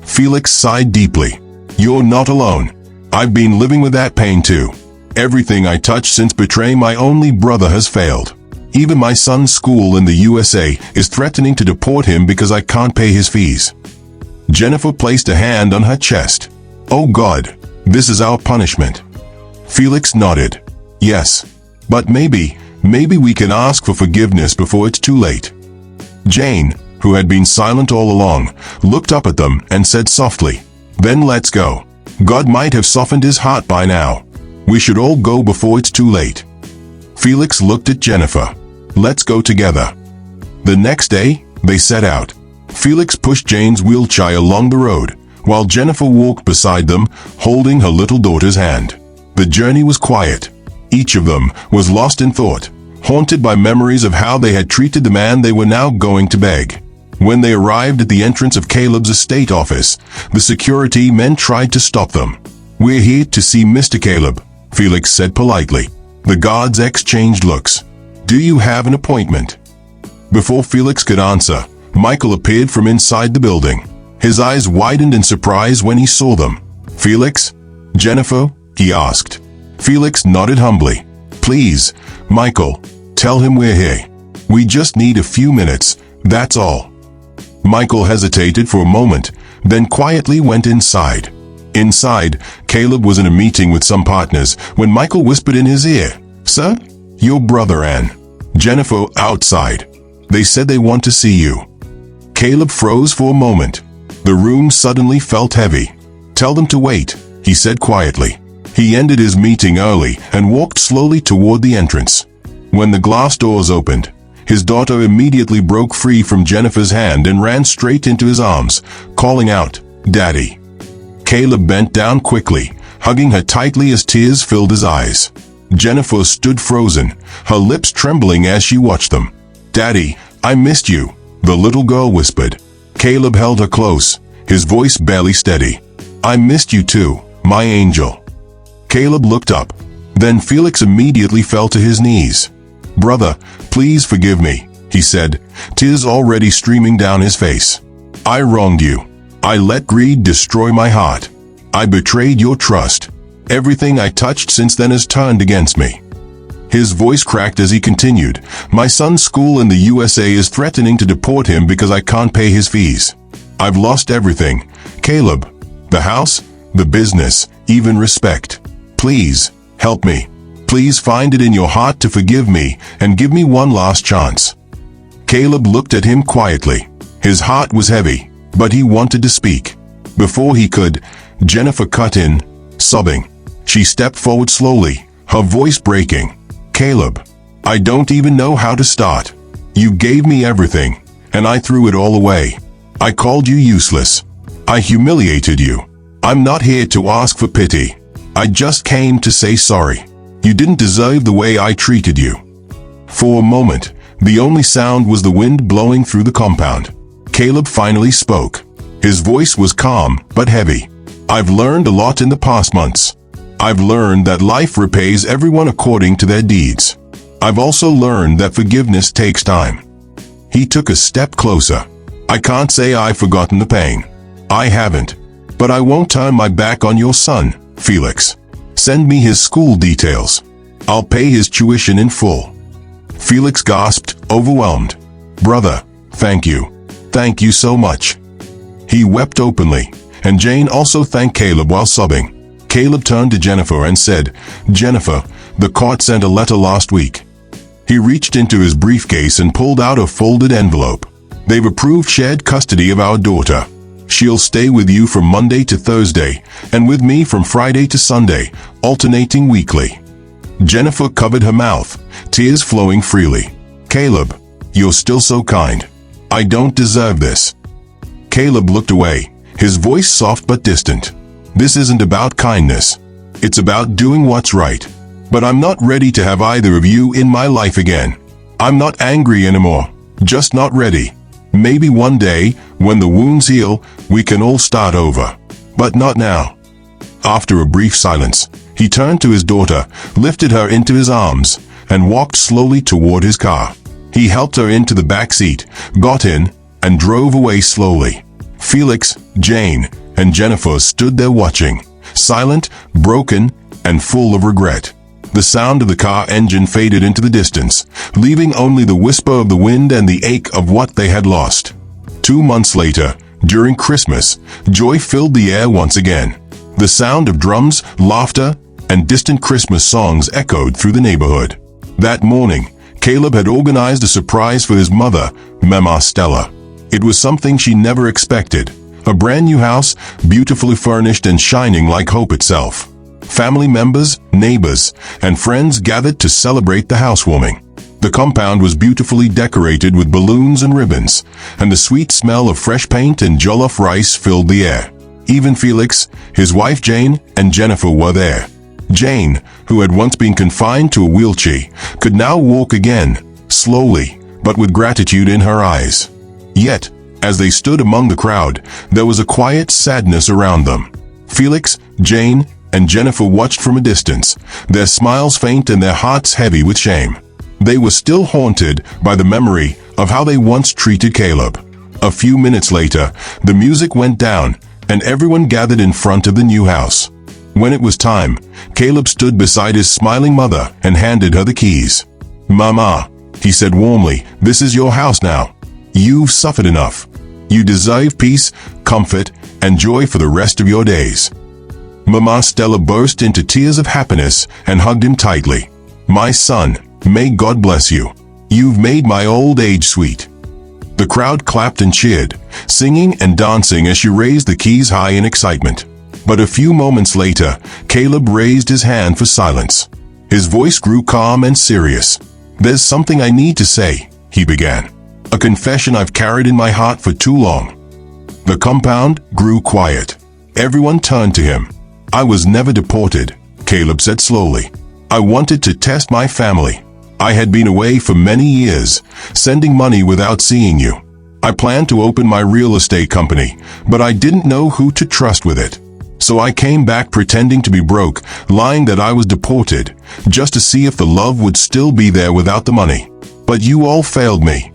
Felix sighed deeply. "You're not alone. I've been living with that pain too. Everything I touched since betraying my only brother has failed. Even my son's school in the USA is threatening to deport him because I can't pay his fees." Jennifer placed a hand on her chest. "Oh God, this is our punishment." Felix nodded. "Yes, but maybe we can ask for forgiveness before it's too late." Jane, who had been silent all along, looked up at them and said softly, "Then let's go. God might have softened his heart by now. We should all go before it's too late." Felix looked at Jennifer. "Let's go together." The next day, they set out. Felix pushed Jane's wheelchair along the road, while Jennifer walked beside them, holding her little daughter's hand. The journey was quiet. Each of them was lost in thought, haunted by memories of how they had treated the man they were now going to beg. When they arrived at the entrance of Caleb's estate office, the security men tried to stop them. "We're here to see Mr. Caleb," Felix said politely. The guards exchanged looks. "Do you have an appointment?" Before Felix could answer, Michael appeared from inside the building. His eyes widened in surprise when he saw them. "Felix? Jennifer?" he asked. Felix nodded humbly. "Please, Michael, tell him we're here. We just need a few minutes, that's all." Michael hesitated for a moment, then quietly went inside. Inside, Caleb was in a meeting with some partners when Michael whispered in his ear, "Sir, your brother and Jennifer outside. They said they want to see you." Caleb froze for a moment. The room suddenly felt heavy. "Tell them to wait," he said quietly. He ended his meeting early and walked slowly toward the entrance. When the glass doors opened, his daughter immediately broke free from Jennifer's hand and ran straight into his arms, calling out, "Daddy." Caleb bent down quickly, hugging her tightly as tears filled his eyes. Jennifer stood frozen, her lips trembling as she watched them. "Daddy, I missed you," the little girl whispered. Caleb held her close, his voice barely steady. "I missed you too, my angel." Caleb looked up. Then Felix immediately fell to his knees. "Brother, please forgive me," he said, tears already streaming down his face. "I wronged you. I let greed destroy my heart. I betrayed your trust. Everything I touched since then has turned against me." His voice cracked as he continued, "My son's school in the USA is threatening to deport him because I can't pay his fees. I've lost everything, Caleb. The house, the business, even respect. Please, help me. Please find it in your heart to forgive me and give me one last chance." Caleb looked at him quietly. His heart was heavy, but he wanted to speak. Before he could, Jennifer cut in, sobbing. She stepped forward slowly, her voice breaking. "Caleb, I don't even know how to start. You gave me everything, and I threw it all away. I called you useless. I humiliated you. I'm not here to ask for pity. I just came to say sorry. You didn't deserve the way I treated you." For a moment, the only sound was the wind blowing through the compound. Caleb finally spoke. His voice was calm but heavy. "I've learned a lot in the past months. I've learned that life repays everyone according to their deeds. I've also learned that forgiveness takes time." He took a step closer. "I can't say I've forgotten the pain. I haven't. But I won't turn my back on your son, Felix. Send me his school details. I'll pay his tuition in full." Felix gasped, overwhelmed. "Brother, thank you. Thank you so much." He wept openly, and Jane also thanked Caleb while sobbing. Caleb turned to Jennifer and said, "Jennifer, the court sent a letter last week." He reached into his briefcase and pulled out a folded envelope. "They've approved shared custody of our daughter. She'll stay with you from Monday to Thursday, and with me from Friday to Sunday, alternating weekly." Jennifer covered her mouth, tears flowing freely. "Caleb, you're still so kind. I don't deserve this." Caleb looked away, his voice soft but distant. "This isn't about kindness. It's about doing what's right. But I'm not ready to have either of you in my life again. I'm not angry anymore, just not ready. Maybe one day, when the wounds heal, we can all start over. But not now." After a brief silence, he turned to his daughter, lifted her into his arms, and walked slowly toward his car. He helped her into the back seat, got in, and drove away slowly. Felix, Jane, and Jennifer stood there watching, silent, broken, and full of regret. The sound of the car engine faded into the distance, leaving only the whisper of the wind and the ache of what they had lost. 2 months later, during Christmas, joy filled the air once again. The sound of drums, laughter, and distant Christmas songs echoed through the neighborhood. That morning, Caleb had organized a surprise for his mother, Mama Stella. It was something she never expected. A brand new house, beautifully furnished and shining like hope itself. Family members, neighbors, and friends gathered to celebrate the housewarming. The compound was beautifully decorated with balloons and ribbons, and the sweet smell of fresh paint and jollof rice filled the air. Even Felix, his wife Jane, and Jennifer were there. Jane, who had once been confined to a wheelchair, could now walk again, slowly, but with gratitude in her eyes. Yet, As they stood among the crowd, there was a quiet sadness around them. Felix, Jane, and Jennifer watched from a distance, their smiles faint and their hearts heavy with shame. They were still haunted by the memory of how they once treated Caleb. A few minutes later, the music went down, and everyone gathered in front of the new house. When it was time, Caleb stood beside his smiling mother and handed her the keys. "Mama," he said warmly, "this is your house now. You've suffered enough. You deserve peace, comfort, and joy for the rest of your days." Mama Stella burst into tears of happiness and hugged him tightly. "My son, may God bless you. You've made my old age sweet." The crowd clapped and cheered, singing and dancing as she raised the keys high in excitement. But a few moments later, Caleb raised his hand for silence. His voice grew calm and serious. "There's something I need to say," he began. "A confession I've carried in my heart for too long." The compound grew quiet. Everyone turned to him. "I was never deported," Caleb said slowly. "I wanted to test my family. I had been away for many years, sending money without seeing you. I planned to open my real estate company, but I didn't know who to trust with it. So I came back pretending to be broke, lying that I was deported, just to see if the love would still be there without the money. But you all failed me."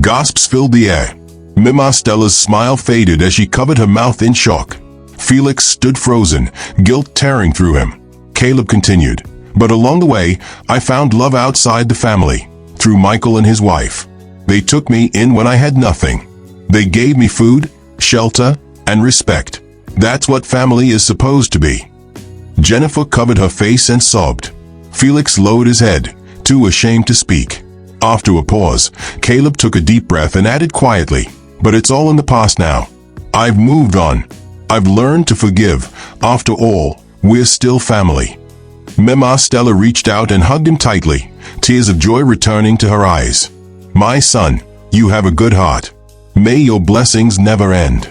Gasps filled the air. Mama Stella's smile faded as she covered her mouth in shock. Felix stood frozen, guilt tearing through him. Caleb continued, "But along the way, I found love outside the family, through Michael and his wife. They took me in when I had nothing. They gave me food, shelter, and respect. That's what family is supposed to be." Jennifer covered her face and sobbed. Felix lowered his head, too ashamed to speak. After a pause, Caleb took a deep breath and added quietly, "But it's all in the past now. I've moved on. I've learned to forgive. After all, we're still family." Mama Stella reached out and hugged him tightly, tears of joy returning to her eyes. "My son, you have a good heart. May your blessings never end."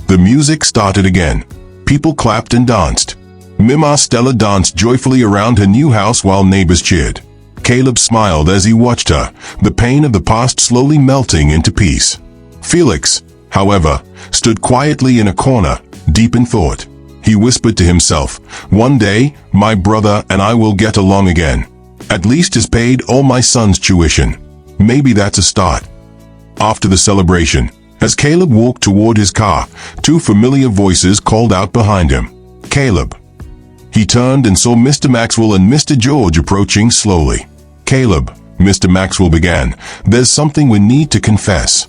The music started again. People clapped and danced. Mama Stella danced joyfully around her new house while neighbors cheered. Caleb smiled as he watched her, the pain of the past slowly melting into peace. Felix, however, stood quietly in a corner, deep in thought. He whispered to himself, "One day, my brother and I will get along again. At least he's paid all my son's tuition. Maybe that's a start." After the celebration, as Caleb walked toward his car, two familiar voices called out behind him, "Caleb." He turned and saw Mr. Maxwell and Mr. George approaching slowly. "Caleb," Mr. Maxwell began, "there's something we need to confess."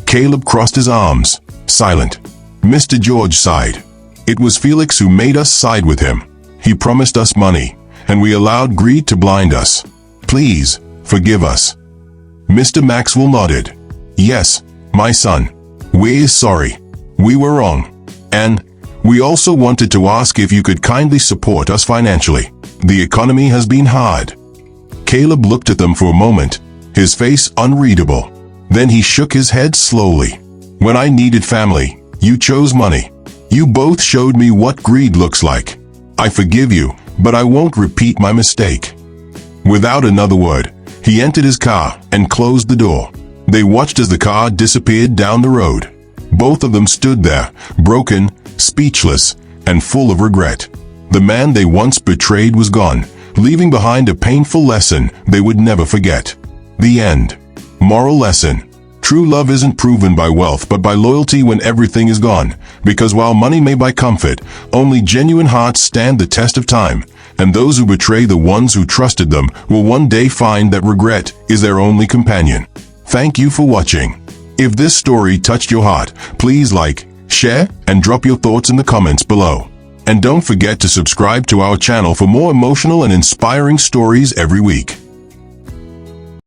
Caleb crossed his arms, silent. Mr. George sighed. "It was Felix who made us side with him. He promised us money, and we allowed greed to blind us. Please, forgive us." Mr. Maxwell nodded. "Yes, my son. We're sorry. We were wrong. And we also wanted to ask if you could kindly support us financially. The economy has been hard." Caleb looked at them for a moment, his face unreadable. Then he shook his head slowly. "When I needed family, you chose money. You both showed me what greed looks like. I forgive you, but I won't repeat my mistake." Without another word, he entered his car and closed the door. They watched as the car disappeared down the road. Both of them stood there, broken, speechless, and full of regret. The man they once betrayed was gone, leaving behind a painful lesson they would never forget. The end. Moral lesson. True love isn't proven by wealth but by loyalty when everything is gone, because while money may buy comfort, only genuine hearts stand the test of time, and those who betray the ones who trusted them will one day find that regret is their only companion. Thank you for watching. If this story touched your heart, please like, share, and drop your thoughts in the comments below. And don't forget to subscribe to our channel for more emotional and inspiring stories every week.